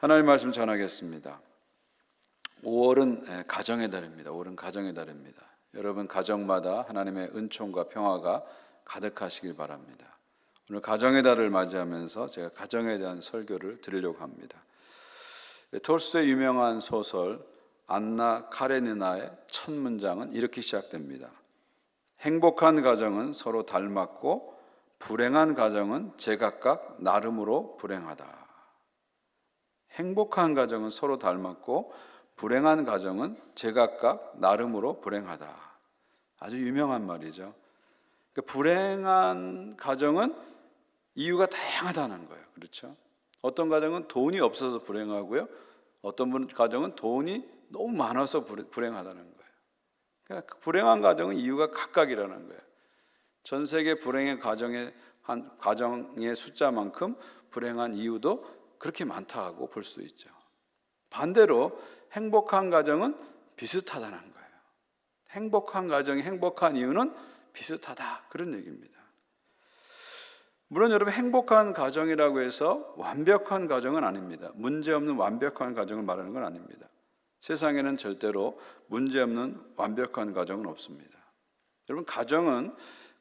하나님 말씀 전하겠습니다. 5월은 가정의 달입니다. 5월은 가정의 달입니다. 여러분 가정마다 하나님의 은총과 평화가 가득하시길 바랍니다. 오늘 가정의 달을 맞이하면서 제가 가정에 대한 설교를 드리려고 합니다. 톨스토이의 유명한 소설 안나 카레니나의 첫 문장은 이렇게 시작됩니다. 행복한 가정은 서로 닮았고 불행한 가정은 제각각 나름으로 불행하다. 행복한 가정은 서로 닮았고 불행한 가정은 제각각 나름으로 불행하다. 아주 유명한 말이죠. 그러니까 불행한 가정은 이유가 다양하다는 거예요. 그렇죠? 어떤 가정은 돈이 없어서 불행하고요. 어떤 가정은 돈이 너무 많아서 불행하다는 거예요. 그러니까 불행한 가정은 이유가 각각이라는 거예요. 전 세계 불행의 가정의 숫자만큼 불행한 이유도 그렇게 많다고 볼 수도 있죠. 반대로 행복한 가정은 비슷하다는 거예요. 행복한 가정이 행복한 이유는 비슷하다, 그런 얘기입니다. 물론 여러분, 행복한 가정이라고 해서 완벽한 가정은 아닙니다. 문제없는 완벽한 가정을 말하는 건 아닙니다. 세상에는 절대로 문제없는 완벽한 가정은 없습니다. 여러분, 가정은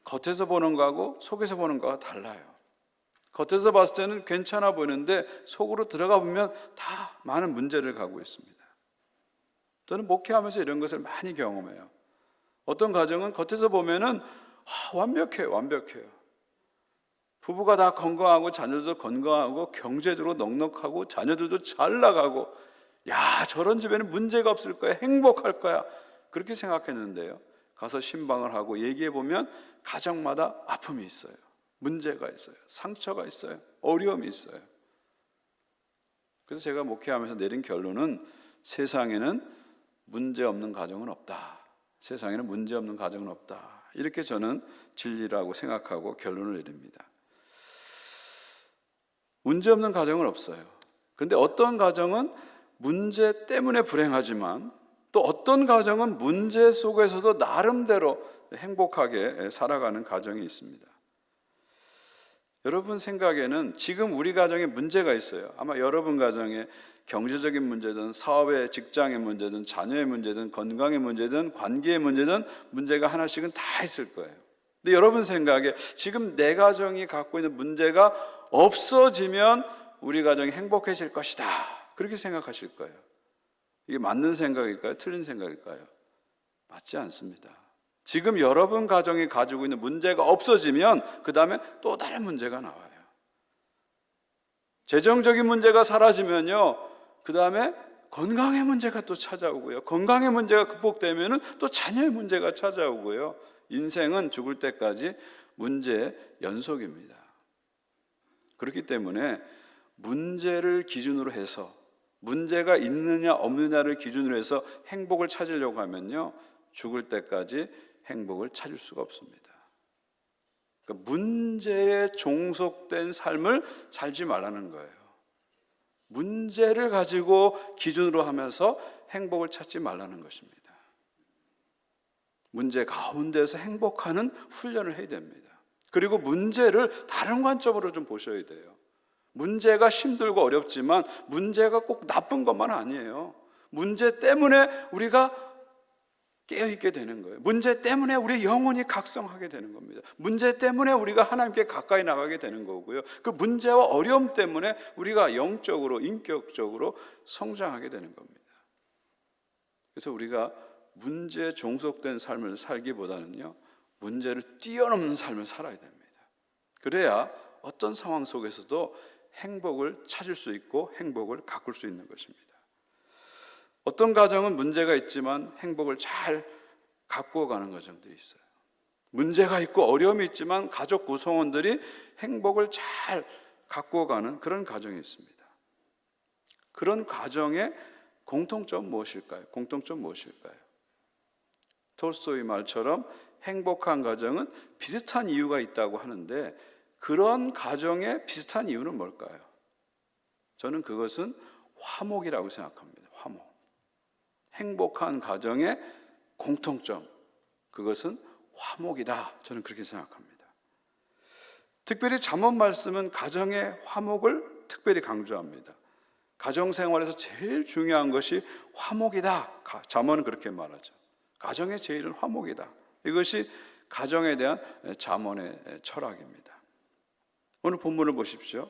겉에서 보는 거하고 속에서 보는 거가 달라요. 겉에서 봤을 때는 괜찮아 보이는데 속으로 들어가 보면 다 많은 문제를 갖고 있습니다. 저는 목회하면서 이런 것을 많이 경험해요. 어떤 가정은 겉에서 보면은 완벽해요. 부부가 다 건강하고 자녀들도 건강하고 경제적으로 넉넉하고 자녀들도 잘 나가고, 야, 저런 집에는 문제가 없을 거야, 행복할 거야, 그렇게 생각했는데요, 가서 신방을 하고 얘기해 보면 가정마다 아픔이 있어요. 문제가 있어요. 상처가 있어요. 어려움이 있어요. 그래서 제가 목회하면서 내린 결론은 세상에는 문제없는 가정은 없다. 세상에는 문제없는 가정은 없다. 이렇게 저는 진리라고 생각하고 결론을 내립니다. 문제없는 가정은 없어요. 근데 어떤 가정은 문제 때문에 불행하지만 또 어떤 가정은 문제 속에서도 나름대로 행복하게 살아가는 가정이 있습니다. 여러분 생각에는 지금 우리 가정에 문제가 있어요. 아마 여러분 가정에 경제적인 문제든 사업의 직장의 문제든 자녀의 문제든 건강의 문제든 관계의 문제든 문제가 하나씩은 다 있을 거예요. 근데 여러분 생각에 지금 내 가정이 갖고 있는 문제가 없어지면 우리 가정이 행복해질 것이다, 그렇게 생각하실 거예요. 이게 맞는 생각일까요? 틀린 생각일까요? 맞지 않습니다. 지금 여러분 가정이 가지고 있는 문제가 없어지면 그 다음에 또 다른 문제가 나와요. 재정적인 문제가 사라지면요, 그 다음에 건강의 문제가 또 찾아오고요, 건강의 문제가 극복되면 또 자녀의 문제가 찾아오고요. 인생은 죽을 때까지 문제의 연속입니다. 그렇기 때문에 문제를 기준으로 해서, 문제가 있느냐 없느냐를 기준으로 해서 행복을 찾으려고 하면요, 죽을 때까지 행복을 찾을 수가 없습니다. 그러니까 문제에 종속된 삶을 살지 말라는 거예요. 문제를 가지고 기준으로 하면서 행복을 찾지 말라는 것입니다. 문제 가운데서 행복하는 훈련을 해야 됩니다. 그리고 문제를 다른 관점으로 좀 보셔야 돼요. 문제가 힘들고 어렵지만 문제가 꼭 나쁜 것만 아니에요. 문제 때문에 우리가 깨어있게 되는 거예요. 문제 때문에 우리의 영혼이 각성하게 되는 겁니다. 문제 때문에 우리가 하나님께 가까이 나가게 되는 거고요. 그 문제와 어려움 때문에 우리가 영적으로, 인격적으로 성장하게 되는 겁니다. 그래서 우리가 문제에 종속된 삶을 살기보다는요, 문제를 뛰어넘는 삶을 살아야 됩니다. 그래야 어떤 상황 속에서도 행복을 찾을 수 있고 행복을 가꿀 수 있는 것입니다. 어떤 가정은 문제가 있지만 행복을 잘 가꾸어 가는 가정들이 있어요. 문제가 있고 어려움이 있지만 가족 구성원들이 행복을 잘 가꾸어 가는 그런 가정이 있습니다. 그런 가정의 공통점 무엇일까요? 톨스토이 말처럼 행복한 가정은 비슷한 이유가 있다고 하는데, 그런 가정의 비슷한 이유는 뭘까요? 저는 그것은 화목이라고 생각합니다. 화목. 행복한 가정의 공통점, 그것은 화목이다, 저는 그렇게 생각합니다. 특별히 잠언 말씀은 가정의 화목을 특별히 강조합니다. 가정생활에서 제일 중요한 것이 화목이다. 잠언은 그렇게 말하죠. 가정의 제일은 화목이다. 이것이 가정에 대한 잠언의 철학입니다. 오늘 본문을 보십시오.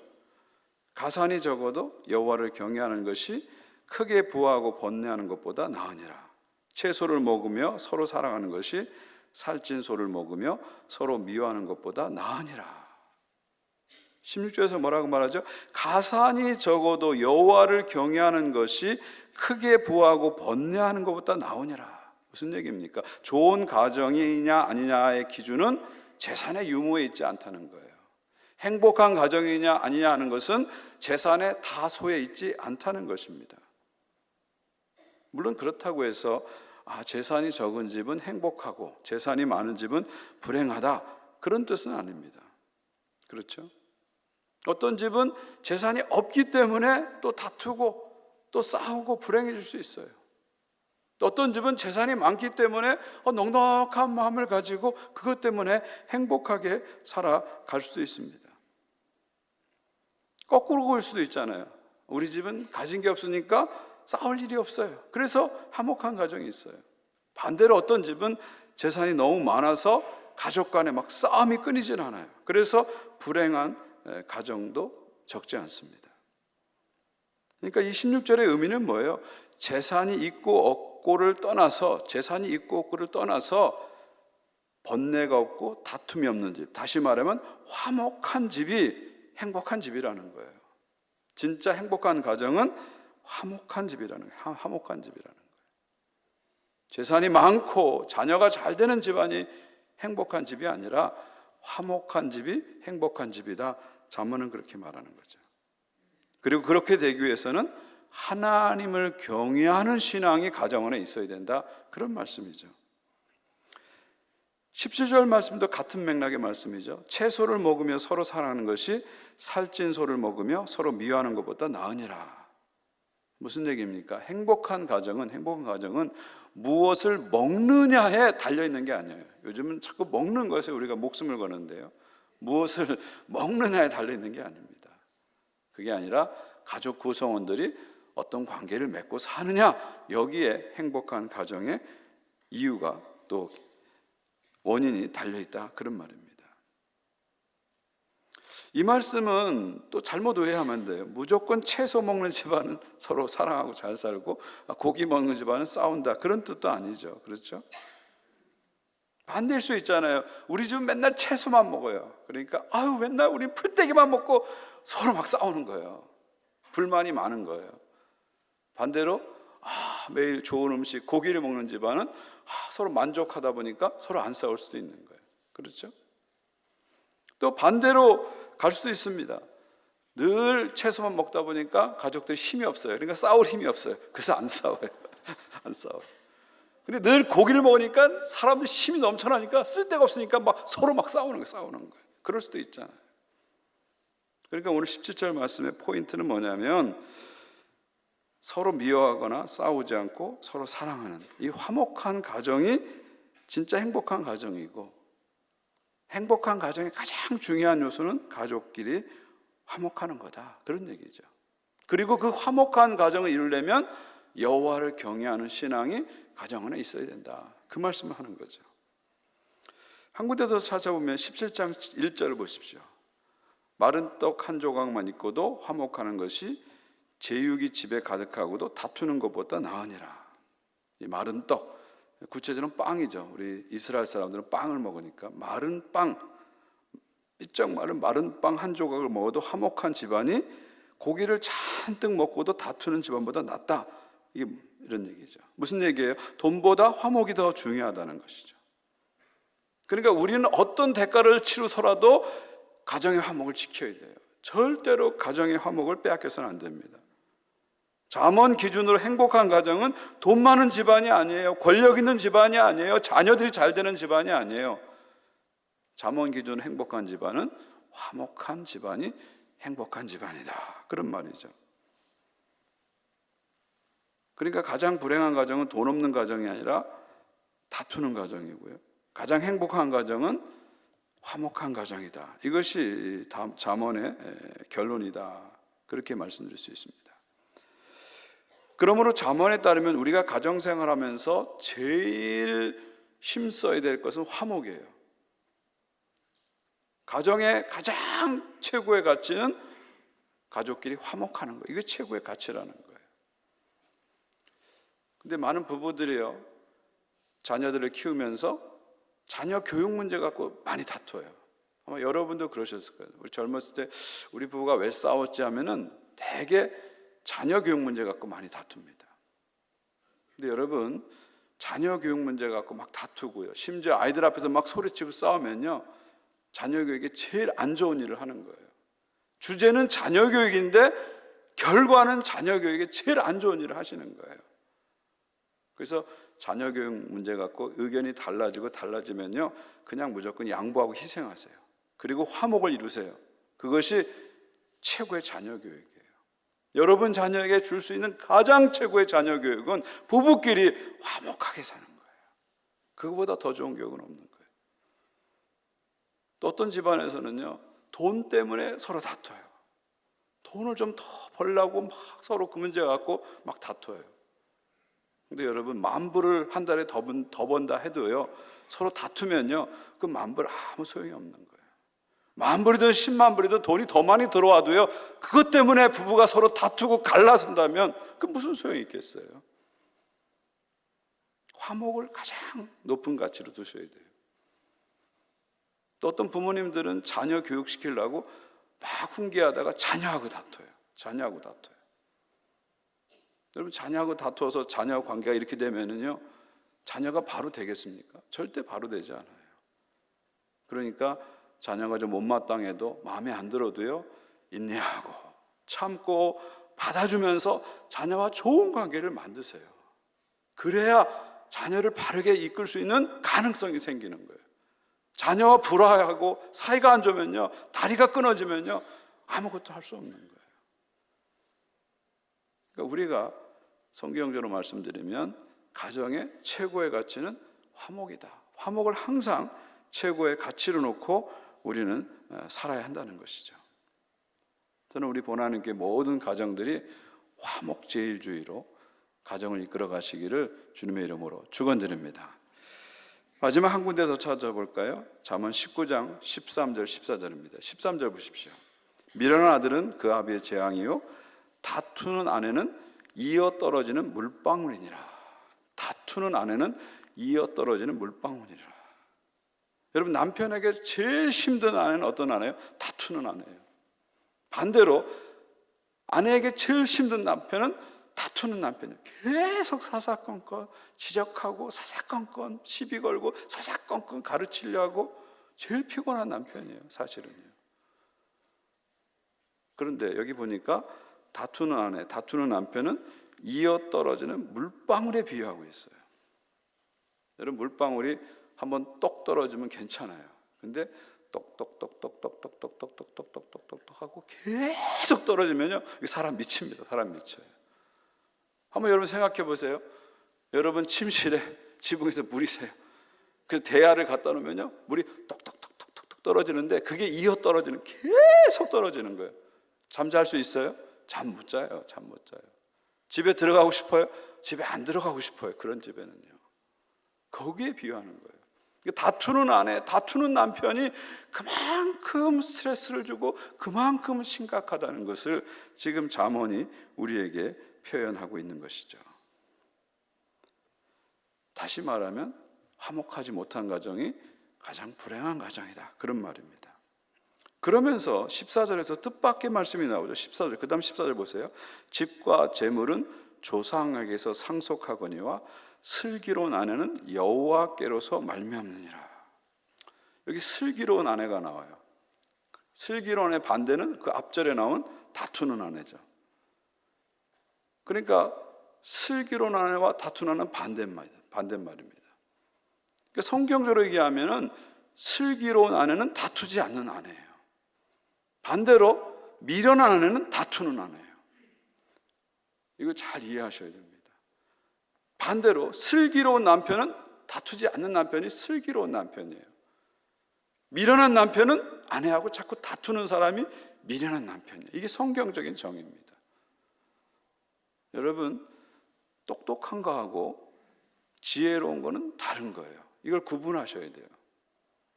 가산이 적어도 여호와를 경외하는 것이 크게 부하고 번뇌하는 것보다 나으니라. 채소를 먹으며 서로 사랑하는 것이 살찐 소를 먹으며 서로 미워하는 것보다 나으니라. 16절에서 뭐라고 말하죠? 가산이 적어도 여호와를 경외하는 것이 크게 부하고 번뇌하는 것보다 나으니라. 무슨 얘기입니까? 좋은 가정이냐 아니냐의 기준은 재산의 유무에 있지 않다는 거예요. 행복한 가정이냐 아니냐 하는 것은 재산의 다소에 있지 않다는 것입니다. 물론 그렇다고 해서 재산이 적은 집은 행복하고 재산이 많은 집은 불행하다, 그런 뜻은 아닙니다. 그렇죠? 어떤 집은 재산이 없기 때문에 또 다투고 또 싸우고 불행해질 수 있어요. 또 어떤 집은 재산이 많기 때문에 넉넉한 마음을 가지고 그것 때문에 행복하게 살아갈 수도 있습니다. 거꾸로 볼 수도 있잖아요. 우리 집은 가진 게 없으니까 싸울 일이 없어요. 그래서 화목한 가정이 있어요. 반대로 어떤 집은 재산이 너무 많아서 가족 간에 막 싸움이 끊이질 않아요. 그래서 불행한 가정도 적지 않습니다. 그러니까 이 16절의 의미는 뭐예요? 재산이 있고 없고를 떠나서, 재산이 있고 없고를 떠나서 번뇌가 없고 다툼이 없는 집, 다시 말하면 화목한 집이 행복한 집이라는 거예요. 진짜 행복한 가정은 화목한 집이라는 거예요. 화목한 집이라는 거예요. 재산이 많고 자녀가 잘 되는 집안이 행복한 집이 아니라 화목한 집이 행복한 집이다. 잠언은 그렇게 말하는 거죠. 그리고 그렇게 되기 위해서는 하나님을 경외하는 신앙이 가정 안에 있어야 된다, 그런 말씀이죠. 17절 말씀도 같은 맥락의 말씀이죠. 채소를 먹으며 서로 사랑하는 것이 살찐 소를 먹으며 서로 미워하는 것보다 나으니라. 무슨 얘기입니까? 행복한 가정은 무엇을 먹느냐에 달려있는 게 아니에요. 요즘은 자꾸 먹는 것에 우리가 목숨을 거는데요, 무엇을 먹느냐에 달려있는 게 아닙니다. 그게 아니라 가족 구성원들이 어떤 관계를 맺고 사느냐, 여기에 행복한 가정의 이유가 또 원인이 달려있다, 그런 말입니다. 이 말씀은 또 잘못 오해하면 안 돼요. 무조건 채소 먹는 집안은 서로 사랑하고 잘 살고 고기 먹는 집안은 싸운다, 그런 뜻도 아니죠. 그렇죠? 반대일 수 있잖아요. 우리 집은 맨날 채소만 먹어요. 그러니까 맨날 우리 풀떼기만 먹고 서로 막 싸우는 거예요. 불만이 많은 거예요. 반대로 매일 좋은 음식, 고기를 먹는 집안은 서로 만족하다 보니까 서로 안 싸울 수도 있는 거예요. 그렇죠? 또 반대로 갈 수도 있습니다. 늘 채소만 먹다 보니까 가족들이 힘이 없어요. 그러니까 싸울 힘이 없어요. 그래서 안 싸워요. 안 싸워요. 근데 늘 고기를 먹으니까 사람들 힘이 넘쳐나니까 쓸데가 없으니까 막 서로 막 싸우는 거예요. 그럴 수도 있잖아요. 그러니까 오늘 17절 말씀의 포인트는 뭐냐면, 서로 미워하거나 싸우지 않고 서로 사랑하는 이 화목한 가정이 진짜 행복한 가정이고, 행복한 가정의 가장 중요한 요소는 가족끼리 화목하는 거다, 그런 얘기죠. 그리고 그 화목한 가정을 이루려면 여호와를 경외하는 신앙이 가정 안에 있어야 된다, 그 말씀을 하는 거죠. 한 군데 더 찾아보면 17장 1절을 보십시오. 마른 떡 한 조각만 있고도 화목하는 것이 제육이 집에 가득하고도 다투는 것보다 나으니라. 이 마른 떡, 구체적으로 빵이죠. 우리 이스라엘 사람들은 빵을 먹으니까 마른 빵, 삐쩍 마른 빵 한 조각을 먹어도 화목한 집안이 고기를 잔뜩 먹고도 다투는 집안보다 낫다, 이게 이런 얘기죠. 무슨 얘기예요? 돈보다 화목이 더 중요하다는 것이죠. 그러니까 우리는 어떤 대가를 치르더라도 가정의 화목을 지켜야 돼요. 절대로 가정의 화목을 빼앗겨서는 안 됩니다. 잠언 기준으로 행복한 가정은 돈 많은 집안이 아니에요. 권력 있는 집안이 아니에요. 자녀들이 잘 되는 집안이 아니에요. 잠언 기준으로 행복한 집안은 화목한 집안이 행복한 집안이다, 그런 말이죠. 그러니까 가장 불행한 가정은 돈 없는 가정이 아니라 다투는 가정이고요, 가장 행복한 가정은 화목한 가정이다. 이것이 잠언의 결론이다, 그렇게 말씀드릴 수 있습니다. 그러므로 잠언에 따르면 우리가 가정생활하면서 제일 힘써야 될 것은 화목이에요. 가정의 가장 최고의 가치는 가족끼리 화목하는 거예요. 이게 최고의 가치라는 거예요. 근데 많은 부부들이요, 자녀들을 키우면서 자녀 교육 문제 갖고 많이 다퉈요. 아마 여러분도 그러셨을 거예요. 우리 젊었을 때 우리 부부가 왜 싸웠지 하면은 대개 자녀 교육 문제 갖고 많이 다툽니다. 근데 여러분, 자녀 교육 문제 갖고 막 다투고요, 심지어 아이들 앞에서 막 소리치고 싸우면요, 자녀 교육에 제일 안 좋은 일을 하는 거예요. 주제는 자녀 교육인데 결과는 자녀 교육에 제일 안 좋은 일을 하시는 거예요. 그래서 자녀 교육 문제 갖고 의견이 달라지면요, 그냥 무조건 양보하고 희생하세요. 그리고 화목을 이루세요. 그것이 최고의 자녀 교육이에요. 여러분 자녀에게 줄 수 있는 가장 최고의 자녀 교육은 부부끼리 화목하게 사는 거예요. 그거보다 더 좋은 교육은 없는 거예요. 또 어떤 집안에서는요, 돈 때문에 서로 다퉈요. 돈을 좀 더 벌려고 막 서로 그 문제 갖고 막 다퉈요. 근데 여러분, 만불을 한 달에 더 번다 해도요, 서로 다투면요, 그 만불 아무 소용이 없는 거예요. 만불이든 10만 불이든 돈이 더 많이 들어와도요, 그것 때문에 부부가 서로 다투고 갈라선다면 그 무슨 소용이 있겠어요? 화목을 가장 높은 가치로 두셔야 돼요. 또 어떤 부모님들은 자녀 교육시키려고 막 훈계하다가 자녀하고 다퉈요. 여러분, 자녀하고 다투어서 자녀 관계가 이렇게 되면은요, 자녀가 바로 되겠습니까? 절대 바로 되지 않아요. 그러니까 자녀가 좀 못마땅해도 마음에 안 들어도요, 인내하고 참고 받아주면서 자녀와 좋은 관계를 만드세요. 그래야 자녀를 바르게 이끌 수 있는 가능성이 생기는 거예요. 자녀와 불화하고 사이가 안 좋으면요, 다리가 끊어지면요, 아무것도 할 수 없는 거예요. 그러니까 우리가 성경적으로 말씀드리면 가정의 최고의 가치는 화목이다. 화목을 항상 최고의 가치로 놓고 우리는 살아야 한다는 것이죠. 저는 우리 보나님께 모든 가정들이 화목제일주의로 가정을 이끌어 가시기를 주님의 이름으로 축원드립니다. 마지막 한 군데 더 찾아볼까요? 잠언 19장 13절 14절입니다. 13절 보십시오. 미련한 아들은 그 아비의 재앙이요, 다투는 아내는 이어 떨어지는 물방울이니라. 다투는 아내는 이어 떨어지는 물방울이라. 여러분, 남편에게 제일 힘든 아내는 어떤 아내예요? 다투는 아내예요. 반대로 아내에게 제일 힘든 남편은 다투는 남편이에요. 계속 사사건건 지적하고 사사건건 시비 걸고 사사건건 가르치려고 제일 피곤한 남편이에요, 사실은요. 그런데 여기 보니까 다투는 아내, 다투는 남편은 이어 떨어지는 물방울에 비유하고 있어요. 여러분, 물방울이 한번 똑 떨어지면 괜찮아요. 근데 똑똑똑똑똑똑똑똑똑똑똑똑똑 하고 계속 떨어지면요, 사람 미칩니다. 사람 미쳐요. 한번 여러분 생각해 보세요. 여러분 침실에 지붕에서 물이 새요. 그 대야를 갖다 놓으면요, 물이 똑똑똑똑똑 떨어지는데 그게 이어 떨어지는, 계속 떨어지는 거예요. 잠잘 수 있어요? 잠 못 자요. 잠 못 자요. 집에 들어가고 싶어요? 집에 안 들어가고 싶어요. 그런 집에는요. 거기에 비유하는 거예요. 다투는 아내, 다투는 남편이 그만큼 스트레스를 주고 그만큼 심각하다는 것을 지금 잠언이 우리에게 표현하고 있는 것이죠. 다시 말하면 화목하지 못한 가정이 가장 불행한 가정이다, 그런 말입니다. 그러면서 14절에서 뜻밖의 말씀이 나오죠. 14절, 그 다음 14절 보세요. 집과 재물은 조상에게서 상속하거니와 슬기로운 아내는 여호와께로서 말미암느니라. 여기 슬기로운 아내가 나와요. 슬기로운 아내 반대는 그 앞절에 나온 다투는 아내죠. 그러니까 슬기로운 아내와 다투는 아내는 반대말입니다. 그러니까 성경적으로 얘기하면은 슬기로운 아내는 다투지 않는 아내예요. 반대로 미련한 아내는 다투는 아내예요. 이거 잘 이해하셔야 됩니다. 반대로 슬기로운 남편은 다투지 않는 남편이 슬기로운 남편이에요. 미련한 남편은 아내하고 자꾸 다투는 사람이 미련한 남편이에요. 이게 성경적인 정의입니다. 여러분, 똑똑한 거하고 지혜로운 거는 다른 거예요. 이걸 구분하셔야 돼요.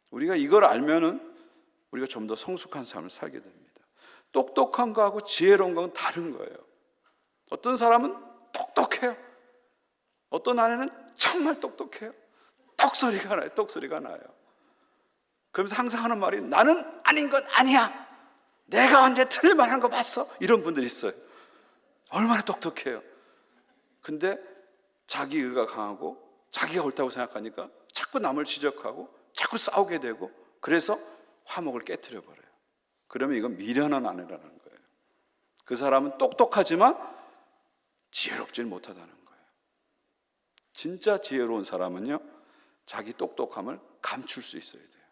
우리가 이걸 알면은 우리가 좀 더 성숙한 삶을 살게 됩니다. 똑똑한 거하고 지혜로운 건 다른 거예요. 어떤 사람은 똑똑해요. 어떤 아내는 정말 똑똑해요. 똑소리가 나요. 똑소리가 나요. 그러면서 항상 하는 말이 나는 아닌 건 아니야. 내가 언제 틀릴만 하는 거 봤어? 이런 분들이 있어요. 얼마나 똑똑해요. 근데 자기 의가 강하고 자기가 옳다고 생각하니까 자꾸 남을 지적하고 자꾸 싸우게 되고 그래서 화목을 깨트려 버려요. 그러면 이건 미련한 아내라는 거예요. 그 사람은 똑똑하지만 지혜롭지는 못하다는 거예요. 진짜 지혜로운 사람은요, 자기 똑똑함을 감출 수 있어야 돼요.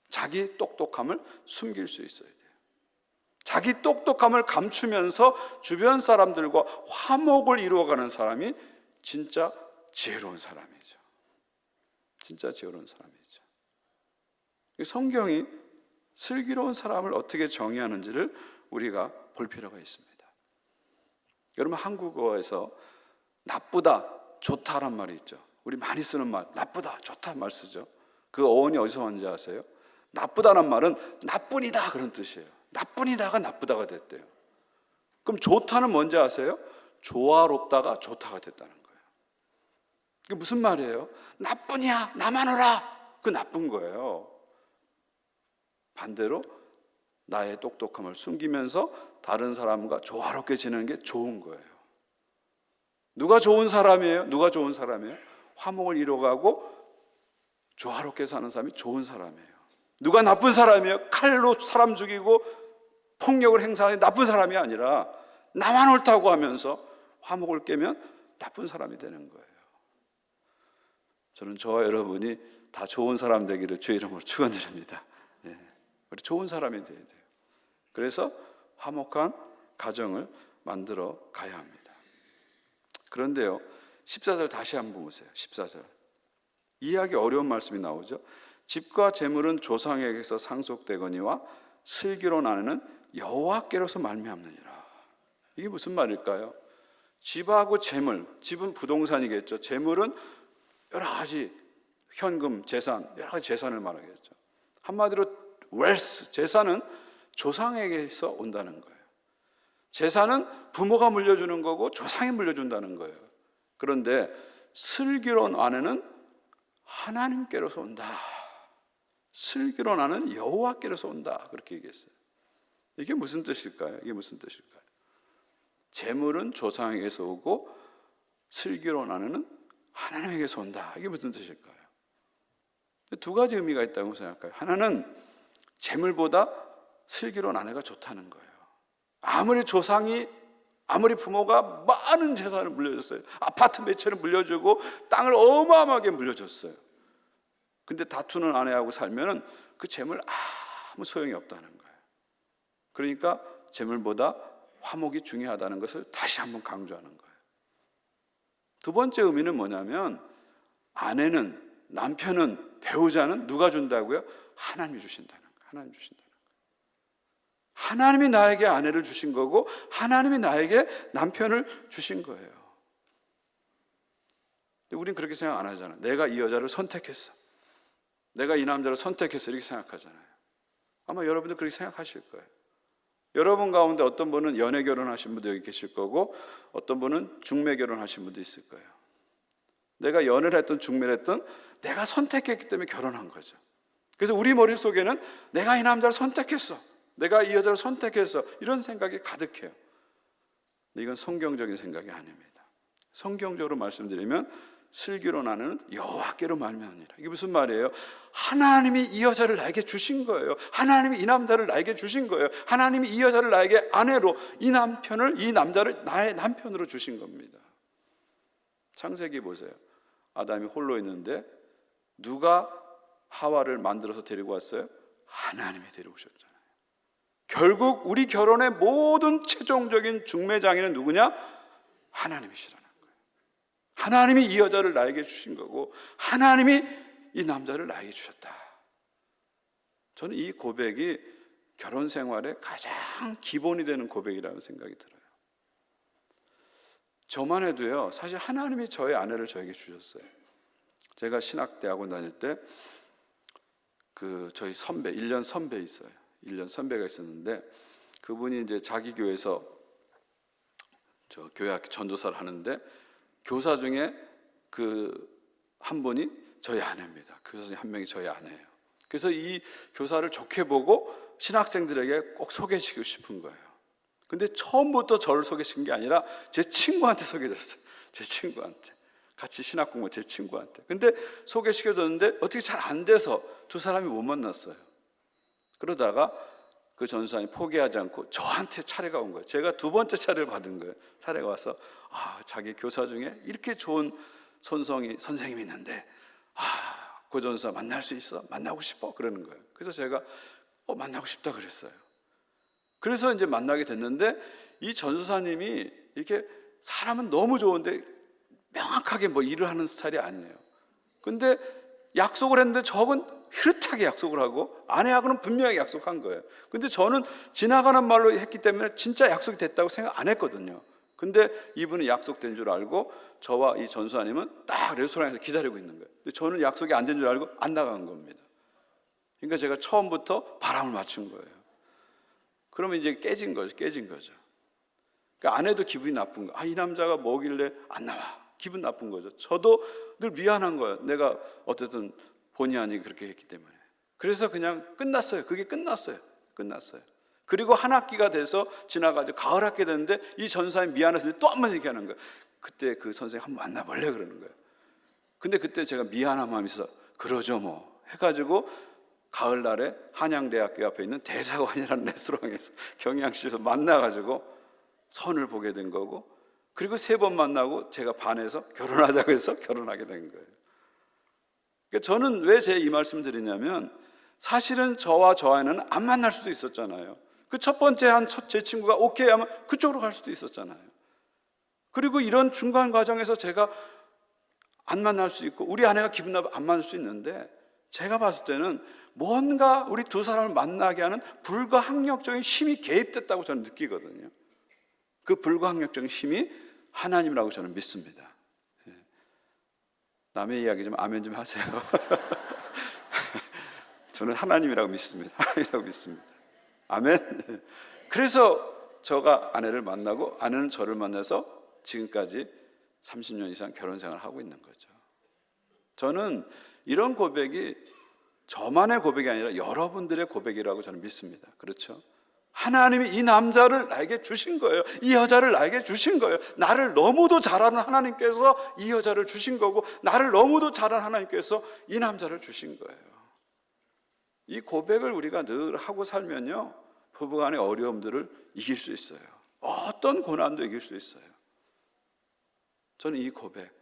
자기 똑똑함을 숨길 수 있어야 돼요. 자기 똑똑함을 감추면서 주변 사람들과 화목을 이루어가는 사람이 진짜 지혜로운 사람이죠. 진짜 지혜로운 사람이죠. 성경이 슬기로운 사람을 어떻게 정의하는지를 우리가 볼 필요가 있습니다. 여러분, 한국어에서 나쁘다, 좋다란 말이 있죠. 우리 많이 쓰는 말, 나쁘다, 좋다 말 쓰죠. 그 어원이 어디서 왔는지 아세요? 나쁘다는 말은 나뿐이다 그런 뜻이에요. 나뿐이다가 나쁘다가 됐대요. 그럼 좋다는 뭔지 아세요? 조화롭다가 좋다가 됐다는 거예요. 이게 무슨 말이에요? 나뿐이야, 나만 오라. 그 나쁜 거예요. 반대로 나의 똑똑함을 숨기면서 다른 사람과 조화롭게 지내는 게 좋은 거예요. 누가 좋은 사람이에요? 누가 좋은 사람이에요? 화목을 이뤄가고 조화롭게 사는 사람이 좋은 사람이에요. 누가 나쁜 사람이에요? 칼로 사람 죽이고 폭력을 행사하는 나쁜 사람이 아니라 나만 옳다고 하면서 화목을 깨면 나쁜 사람이 되는 거예요. 저는 저와 여러분이 다 좋은 사람 되기를 주의 이름으로 축원드립니다. 우리 좋은 사람이 돼야 돼요. 그래서 화목한 가정을 만들어 가야 합니다. 그런데요, 14절 다시 한번 보세요. 14절 이해하기 어려운 말씀이 나오죠. 집과 재물은 조상에게서 상속되거니와 슬기로운 아내는 여호와께로서 말미암느니라. 이게 무슨 말일까요? 집하고 재물, 집은 부동산이겠죠. 재물은 여러 가지 현금, 재산, 여러 가지 재산을 말하겠죠. 한마디로 웰스, 재산은 조상에게서 온다는 거예요. 재산은 부모가 물려주는 거고 조상이 물려준다는 거예요. 그런데 슬기로운 아내는 하나님께로서 온다. 슬기로운 아내는 여호와께로서 온다. 그렇게 얘기했어요. 이게 무슨 뜻일까요? 이게 무슨 뜻일까요? 재물은 조상에게서 오고 슬기로운 아내는 하나님에게서 온다. 이게 무슨 뜻일까요? 두 가지 의미가 있다고 생각해요. 하나는 재물보다 슬기로운 아내가 좋다는 거예요. 아무리 조상이, 아무리 부모가 많은 재산을 물려줬어요. 아파트 몇 채를 물려주고 땅을 어마어마하게 물려줬어요. 근데 다투는 아내하고 살면 그 재물 아무 소용이 없다는 거예요. 그러니까 재물보다 화목이 중요하다는 것을 다시 한번 강조하는 거예요. 두 번째 의미는 뭐냐면 아내는, 남편은, 배우자는 누가 준다고요? 하나님이 주신다는 거예요. 하나님이 주신다는 거예요. 하나님이 나에게 아내를 주신 거고 하나님이 나에게 남편을 주신 거예요. 근데 우린 그렇게 생각 안 하잖아요. 내가 이 여자를 선택했어. 내가 이 남자를 선택했어. 이렇게 생각하잖아요. 아마 여러분도 그렇게 생각하실 거예요. 여러분 가운데 어떤 분은 연애 결혼하신 분도 여기 계실 거고 어떤 분은 중매 결혼하신 분도 있을 거예요. 내가 연애를 했든 중매를 했든 내가 선택했기 때문에 결혼한 거죠. 그래서 우리 머릿속에는 내가 이 남자를 선택했어. 내가 이 여자를 선택했어. 이런 생각이 가득해요. 근데 이건 성경적인 생각이 아닙니다. 성경적으로 말씀드리면 슬기로운 아내는 여호와께로 말미암으니라. 이게 무슨 말이에요? 하나님이 이 여자를 나에게 주신 거예요. 하나님이 이 남자를 나에게 주신 거예요. 하나님이 이 여자를 나에게 아내로, 이 남편을, 이 남자를 나의 남편으로 주신 겁니다. 창세기 보세요. 아담이 홀로 있는데 누가 하와를 만들어서 데리고 왔어요? 하나님이 데리고 오셨잖아요. 결국 우리 결혼의 모든 최종적인 중매장애는 누구냐? 하나님이시라는 거예요. 하나님이 이 여자를 나에게 주신 거고 하나님이 이 남자를 나에게 주셨다. 저는 이 고백이 결혼 생활의 가장 기본이 되는 고백이라는 생각이 들어요. 저만 해도요, 사실 하나님이 저의 아내를 저에게 주셨어요. 제가 신학대학원 다닐 때 저희 선배, 1년 선배 있어요. 1년 선배가 있었는데 그분이 이제 자기 교회에서 교회학 전도사를 하는데 교사 중에 한 분이 저희 아내입니다. 교사 중에 한 명이 저희 아내예요. 그래서 이 교사를 좋게 보고 신학생들에게 꼭 소개시키고 싶은 거예요. 근데 처음부터 저를 소개시킨 게 아니라 제 친구한테 소개해줬어요. 제 친구한테. 같이 신학 공부 제 친구한테. 근데 소개시켜줬는데 어떻게 잘 안 돼서 두 사람이 못 만났어요. 그러다가 그 전사님이 포기하지 않고 저한테 차례가 온 거예요. 제가 두 번째 차례를 받은 거예요. 차례가 와서 자기 교사 중에 이렇게 좋은 손성이 선생님이 있는데 그 전사 만날 수 있어? 만나고 싶어? 그러는 거예요. 그래서 제가 만나고 싶다 그랬어요. 그래서 이제 만나게 됐는데 이 전사님이 이렇게 사람은 너무 좋은데 명확하게 일을 하는 스타일이 아니에요. 근데 약속을 했는데 저건 흐릿하게 약속을 하고 아내하고는 분명하게 약속한 거예요. 근데 저는 지나가는 말로 했기 때문에 진짜 약속이 됐다고 생각 안 했거든요. 근데 이분은 약속된 줄 알고 저와 이 전수사님은 딱 레스토랑에서 기다리고 있는 거예요. 근데 저는 약속이 안 된 줄 알고 안 나간 겁니다. 그러니까 제가 처음부터 바람을 맞춘 거예요. 그러면 이제 깨진 거죠. 그러니까 아내도 기분이 나쁜 거예요. 이 남자가 뭐길래 안 나와. 기분 나쁜 거죠. 저도 늘 미안한 거예요. 내가 어쨌든 본의 아니게 그렇게 했기 때문에. 그래서 그냥 끝났어요. 그게 끝났어요. 그리고 한 학기가 돼서 지나가지고 가을 학기 됐는데 이 전사님 미안해서 또 한 번 얘기하는 거예요. 그때 그 선생님 한번 만나볼래? 그러는 거예요. 근데 그때 제가 미안한 마음이 있어서 그러죠 뭐 해가지고 가을날에 한양대학교 앞에 있는 대사관이라는 레스토랑에서 경양시에서 만나가지고 선을 보게 된 거고, 그리고 3번 만나고 제가 반해서 결혼하자고 해서 결혼하게 된 거예요. 그러니까 저는 왜 제 이 말씀 드리냐면 사실은 저와 저 아내는 안 만날 수도 있었잖아요. 그 첫 번째 제 친구가 오케이 하면 그쪽으로 갈 수도 있었잖아요. 그리고 이런 중간 과정에서 제가 안 만날 수 있고 우리 아내가 기분 나빠 안 만날 수 있는데, 제가 봤을 때는 뭔가 우리 두 사람을 만나게 하는 불가항력적인 힘이 개입됐다고 저는 느끼거든요. 그 불가항력적인 힘이 하나님이라고 저는 믿습니다. 남의 이야기 좀 아멘 좀 하세요. 저는 하나님이라고 믿습니다. 아멘. 그래서 저가 아내를 만나고 아내는 저를 만나서 지금까지 30년 이상 결혼 생활을 하고 있는 거죠. 저는 이런 고백이 저만의 고백이 아니라 여러분들의 고백이라고 저는 믿습니다. 그렇죠? 하나님이 이 남자를 나에게 주신 거예요. 이 여자를 나에게 주신 거예요. 나를 너무도 잘하는 하나님께서 이 여자를 주신 거고, 나를 너무도 잘하는 하나님께서 이 남자를 주신 거예요. 이 고백을 우리가 늘 하고 살면요, 부부간의 어려움들을 이길 수 있어요. 어떤 고난도 이길 수 있어요. 저는 이 고백,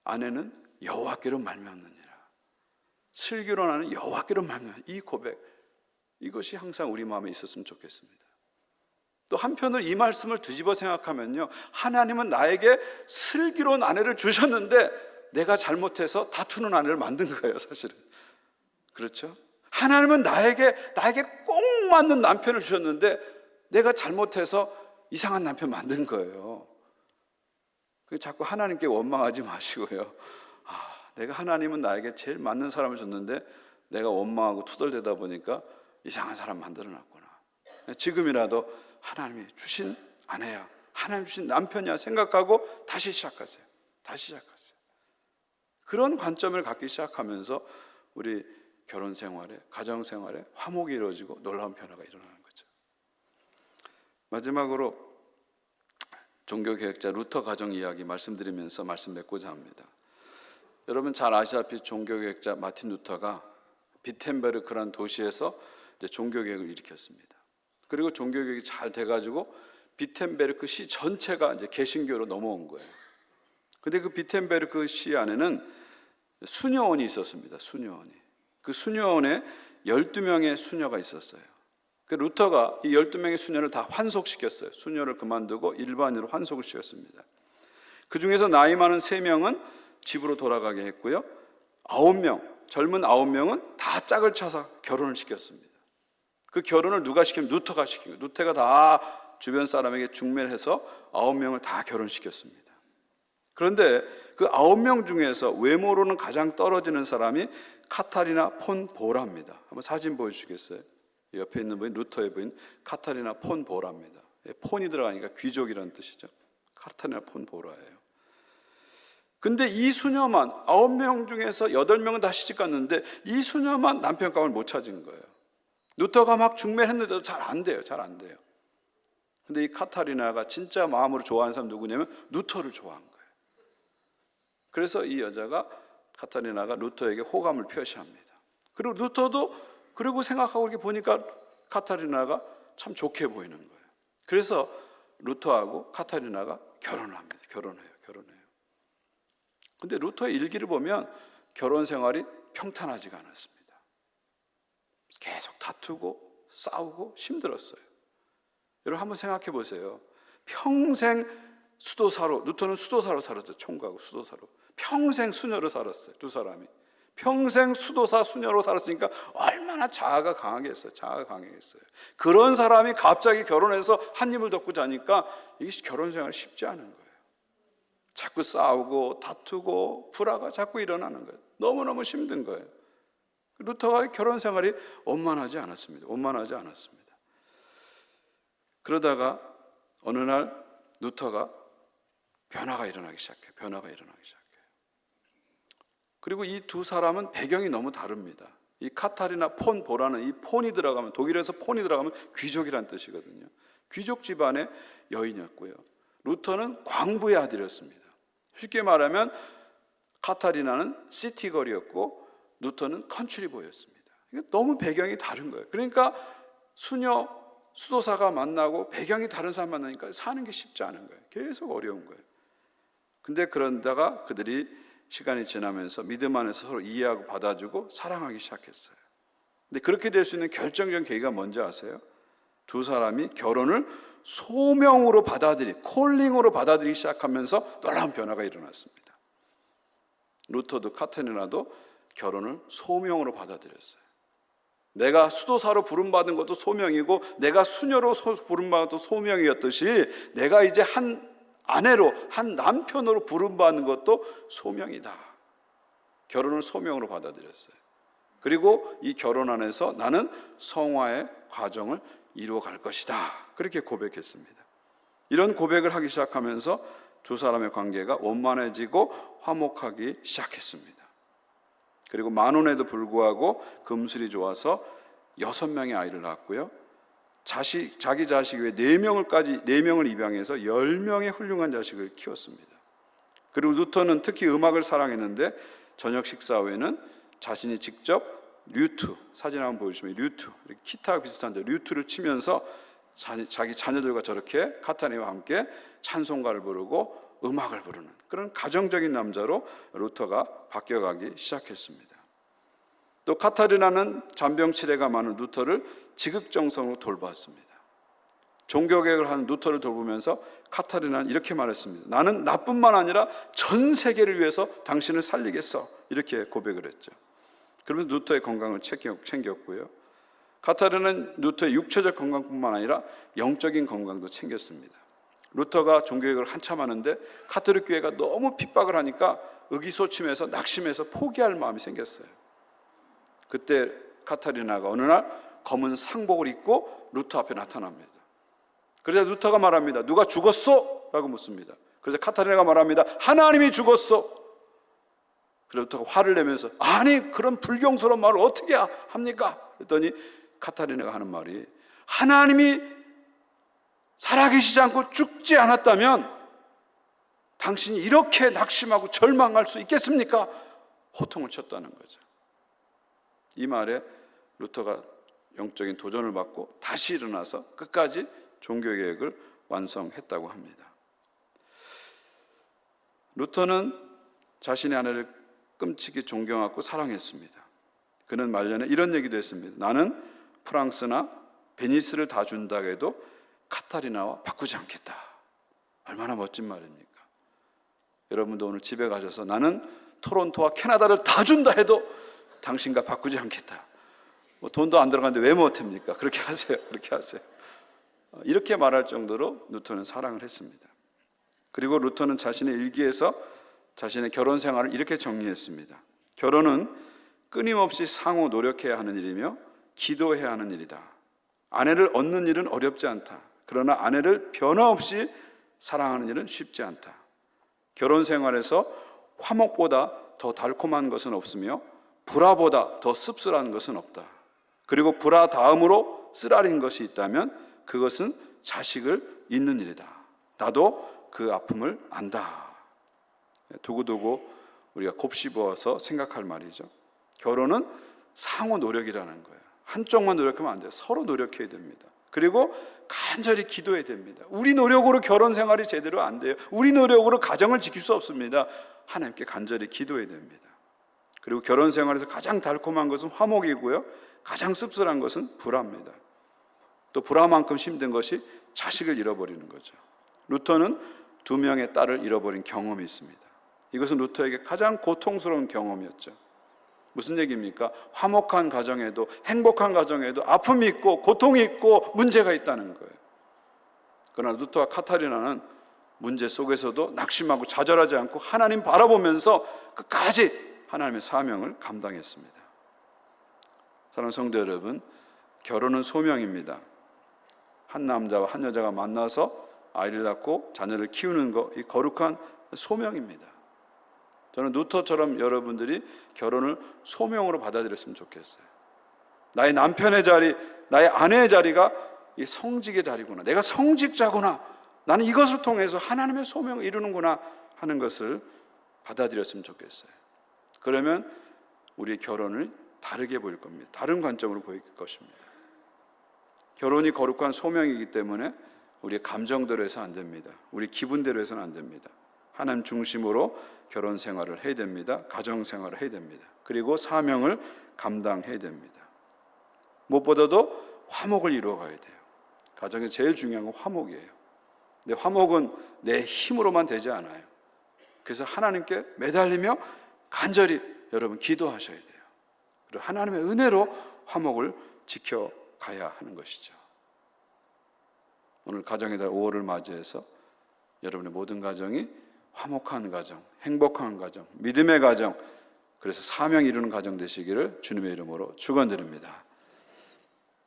아내는 여호와께로 말미암느니라, 슬기로나는 여호와께로 말미암느니라, 이 고백, 이것이 항상 우리 마음에 있었으면 좋겠습니다. 또 한편으로 이 말씀을 뒤집어 생각하면요, 하나님은 나에게 슬기로운 아내를 주셨는데 내가 잘못해서 다투는 아내를 만든 거예요, 사실은. 그렇죠? 하나님은 나에게 꼭 맞는 남편을 주셨는데 내가 잘못해서 이상한 남편 만든 거예요. 자꾸 하나님께 원망하지 마시고요, 내가 하나님은 나에게 제일 맞는 사람을 줬는데 내가 원망하고 투덜대다 보니까 이상한 사람 만들어놨구나. 지금이라도 하나님이 주신 아내야, 하나님 주신 남편이야 생각하고 다시 시작하세요. 그런 관점을 갖기 시작하면서 우리 결혼 생활에, 가정 생활에 화목이 이루어지고 놀라운 변화가 일어나는 거죠. 마지막으로 종교개혁자 루터 가정 이야기 말씀드리면서 말씀 맺고자 합니다. 여러분 잘 아시다시피 종교개혁자 마틴 루터가 비텐베르크라는 도시에서 이제 종교개혁을 일으켰습니다. 그리고 종교개혁이 잘 돼가지고 비텐베르크 시 전체가 이제 개신교로 넘어온 거예요. 근데 그 비텐베르크 시 안에는 수녀원이 있었습니다. 그 수녀원에 12명의 수녀가 있었어요. 그 루터가 이 12명의 수녀를 다 환속시켰어요. 수녀를 그만두고 일반인으로 환속을 시켰습니다. 그 중에서 나이 많은 3명은 집으로 돌아가게 했고요, 9명, 젊은 9명은 다 짝을 차서 결혼을 시켰습니다. 그 결혼을 누가 시키면 루터가 시킨 거예요. 루터가 다 주변 사람에게 중매해서 9명을 다 결혼시켰습니다. 그런데 그 9명 중에서 외모로는 가장 떨어지는 사람이 카타리나 폰 보라입니다. 한번 사진 보여주시겠어요? 옆에 있는 분이 루터의 부인 카타리나 폰 보라입니다. 폰이 들어가니까 귀족이라는 뜻이죠. 카타리나 폰 보라예요. 근데 이 수녀만 9명 중에서 8명은 다 시집갔는데 이 수녀만 남편감을 못 찾은 거예요. 루터가 막 중매했는데도 잘 안 돼요. 잘 안 돼요. 근데 이 카타리나가 진짜 마음으로 좋아하는 사람 누구냐면 루터를 좋아한 거예요. 그래서 이 여자가 카타리나가 루터에게 호감을 표시합니다. 그리고 루터도 그리고 생각하고 이렇게 보니까 카타리나가 참 좋게 보이는 거예요. 그래서 루터하고 카타리나가 결혼을 합니다. 결혼해요. 근데 루터의 일기를 보면 결혼 생활이 평탄하지가 않았습니다. 계속 다투고 싸우고 힘들었어요. 여러분 한번 생각해 보세요. 평생 수도사로, 루터는 수도사로 살았어요. 총각하고 수도사로. 평생 수녀로 살았어요. 두 사람이. 평생 수도사 수녀로 살았으니까 얼마나 자아가 강하겠어요. 자아가 강하겠어요. 그런 사람이 갑자기 결혼해서 한 입을 덮고 자니까 이게 결혼 생활이 쉽지 않은 거예요. 자꾸 싸우고 다투고 불화가 자꾸 일어나는 거예요. 너무너무 힘든 거예요. 루터가 결혼 생활이 원만하지 않았습니다. 그러다가 어느 날 루터가 변화가 일어나기 시작해요. 그리고 이 두 사람은 배경이 너무 다릅니다. 이 카타리나 폰 보라는 이 폰이 들어가면, 독일에서 폰이 들어가면 귀족이란 뜻이거든요. 귀족 집안의 여인이었고요. 루터는 광부의 아들이었습니다. 쉽게 말하면 카타리나는 시티걸이었고 루터는 컨트리보이였습니다. 너무 배경이 다른 거예요. 그러니까 수녀, 수도사가 만나고 배경이 다른 사람 만나니까 사는 게 쉽지 않은 거예요. 계속 어려운 거예요. 근데 그런다가 그들이 시간이 지나면서 믿음 안에서 서로 이해하고 받아주고 사랑하기 시작했어요. 근데 그렇게 될 수 있는 결정적인 계기가 뭔지 아세요? 두 사람이 결혼을 소명으로 콜링으로 받아들이기 시작하면서 놀라운 변화가 일어났습니다. 루터도 카타리나도 결혼을 소명으로 받아들였어요. 내가 수도사로 부름받은 것도 소명이고 내가 수녀로 부름받은 것도 소명이었듯이 내가 이제 한 아내로, 한 남편으로 부름받는 것도 소명이다. 결혼을 소명으로 받아들였어요. 그리고 이 결혼 안에서 나는 성화의 과정을 이루어갈 것이다. 그렇게 고백했습니다. 이런 고백을 하기 시작하면서 두 사람의 관계가 원만해지고 화목하기 시작했습니다. 그리고 만혼에도 불구하고 금술이 좋아서 6명의 아이를 낳았고요. 자기 자식 외에 4명을 입양해서 10명의 훌륭한 자식을 키웠습니다. 그리고 루터는 특히 음악을 사랑했는데 저녁 식사 후에는 자신이 직접 류트, 사진 한번 보여주시면 류트, 기타와 비슷한데 류트를 치면서 자기 자녀들과 저렇게 카타리나와 함께 찬송가를 부르고 음악을 부르는 그런 가정적인 남자로 루터가 바뀌어가기 시작했습니다. 또 카타리나는 잔병치레가 많은 루터를 지극정성으로 돌봤습니다. 종교개혁을 하는 루터를 돌보면서 카타리나는 이렇게 말했습니다. 나는 나뿐만 아니라 전 세계를 위해서 당신을 살리겠어. 이렇게 고백을 했죠. 그러면서 루터의 건강을 챙겼고요. 카타리나는 루터의 육체적 건강뿐만 아니라 영적인 건강도 챙겼습니다. 루터가 종교개혁을 한참 하는데 카톨릭 교회가 너무 핍박을 하니까 의기소침해서 낙심해서 포기할 마음이 생겼어요. 그때 카타리나가 어느 날 검은 상복을 입고 루터 앞에 나타납니다. 그래서 루터가 말합니다. 누가 죽었어? 라고 묻습니다. 그래서 카타리나가 말합니다. 하나님이 죽었어. 그래서 루터가 화를 내면서 아니 그런 불경스러운 말을 어떻게 합니까? 그랬더니 카타리나가 하는 말이 하나님이 살아계시지 않고 죽지 않았다면 당신이 이렇게 낙심하고 절망할 수 있겠습니까? 호통을 쳤다는 거죠. 이 말에 루터가 영적인 도전을 받고 다시 일어나서 끝까지 종교개혁을 완성했다고 합니다. 루터는 자신의 아내를 끔찍이 존경하고 사랑했습니다. 그는 말년에 이런 얘기도 했습니다. 나는 프랑스나 베니스를 다 준다고 해도 카타리나와 바꾸지 않겠다. 얼마나 멋진 말입니까? 여러분도 오늘 집에 가셔서 나는 토론토와 캐나다를 다 준다 해도 당신과 바꾸지 않겠다. 뭐 돈도 안 들어가는데 왜 못합니까? 그렇게 하세요. 이렇게 말할 정도로 루터는 사랑을 했습니다. 그리고 루터는 자신의 일기에서 자신의 결혼 생활을 이렇게 정리했습니다. 결혼은 끊임없이 상호 노력해야 하는 일이며 기도해야 하는 일이다. 아내를 얻는 일은 어렵지 않다. 그러나 아내를 변화없이 사랑하는 일은 쉽지 않다. 결혼 생활에서 화목보다 더 달콤한 것은 없으며 불화보다 더 씁쓸한 것은 없다. 그리고 불화 다음으로 쓰라린 것이 있다면 그것은 자식을 잊는 일이다. 나도 그 아픔을 안다. 두고두고 우리가 곱씹어서 생각할 말이죠. 결혼은 상호 노력이라는 거예요. 한쪽만 노력하면 안 돼요. 서로 노력해야 됩니다. 그리고 간절히 기도해야 됩니다. 우리 노력으로 결혼 생활이 제대로 안 돼요. 우리 노력으로 가정을 지킬 수 없습니다. 하나님께 간절히 기도해야 됩니다. 그리고 결혼 생활에서 가장 달콤한 것은 화목이고요, 가장 씁쓸한 것은 불화입니다. 또 불화만큼 힘든 것이 자식을 잃어버리는 거죠. 루터는 2명의 딸을 잃어버린 경험이 있습니다. 이것은 루터에게 가장 고통스러운 경험이었죠. 무슨 얘기입니까? 화목한 가정에도, 행복한 가정에도 아픔이 있고 고통이 있고 문제가 있다는 거예요. 그러나 루터와 카타리나는 문제 속에서도 낙심하고 좌절하지 않고 하나님 바라보면서 끝까지 하나님의 사명을 감당했습니다. 사랑하는 성도 여러분, 결혼은 소명입니다. 한 남자와 한 여자가 만나서 아이를 낳고 자녀를 키우는 것, 이 거룩한 소명입니다. 저는 루터처럼 여러분들이 결혼을 소명으로 받아들였으면 좋겠어요. 나의 남편의 자리, 나의 아내의 자리가 이 성직의 자리구나. 내가 성직자구나. 나는 이것을 통해서 하나님의 소명을 이루는구나 하는 것을 받아들였으면 좋겠어요. 그러면 우리의 결혼을 다르게 보일 겁니다. 다른 관점으로 보일 것입니다. 결혼이 거룩한 소명이기 때문에 우리의 감정대로 해서 안 됩니다. 우리 기분대로 해서는 안 됩니다. 하나님 중심으로 결혼 생활을 해야 됩니다. 가정 생활을 해야 됩니다. 그리고 사명을 감당해야 됩니다. 무엇보다도 화목을 이루어가야 돼요. 가정에 제일 중요한 건 화목이에요. 근데 화목은 내 힘으로만 되지 않아요. 그래서 하나님께 매달리며 간절히 여러분 기도하셔야 돼요. 그리고 하나님의 은혜로 화목을 지켜가야 하는 것이죠. 오늘 가정의 달 5월을 맞이해서 여러분의 모든 가정이 화목한 가정, 행복한 가정, 믿음의 가정, 그래서 사명 이루는 가정 되시기를 주님의 이름으로 축원드립니다.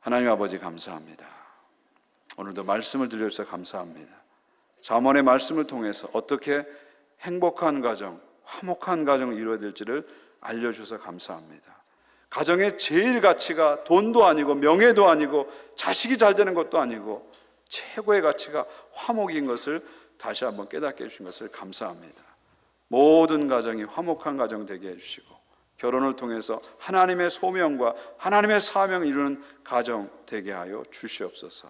하나님 아버지 감사합니다. 오늘도 말씀을 들려주셔서 감사합니다. 잠언의 말씀을 통해서 어떻게 행복한 가정, 화목한 가정을 이루어야 될지를 알려주셔서 감사합니다. 가정의 제일 가치가 돈도 아니고 명예도 아니고 자식이 잘 되는 것도 아니고 최고의 가치가 화목인 것을 다시 한번 깨닫게 해주신 것을 감사합니다. 모든 가정이 화목한 가정 되게 해주시고 결혼을 통해서 하나님의 소명과 하나님의 사명을 이루는 가정 되게 하여 주시옵소서.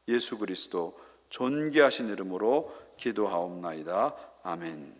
예수 그리스도 존귀하신 이름으로 기도하옵나이다. 아멘.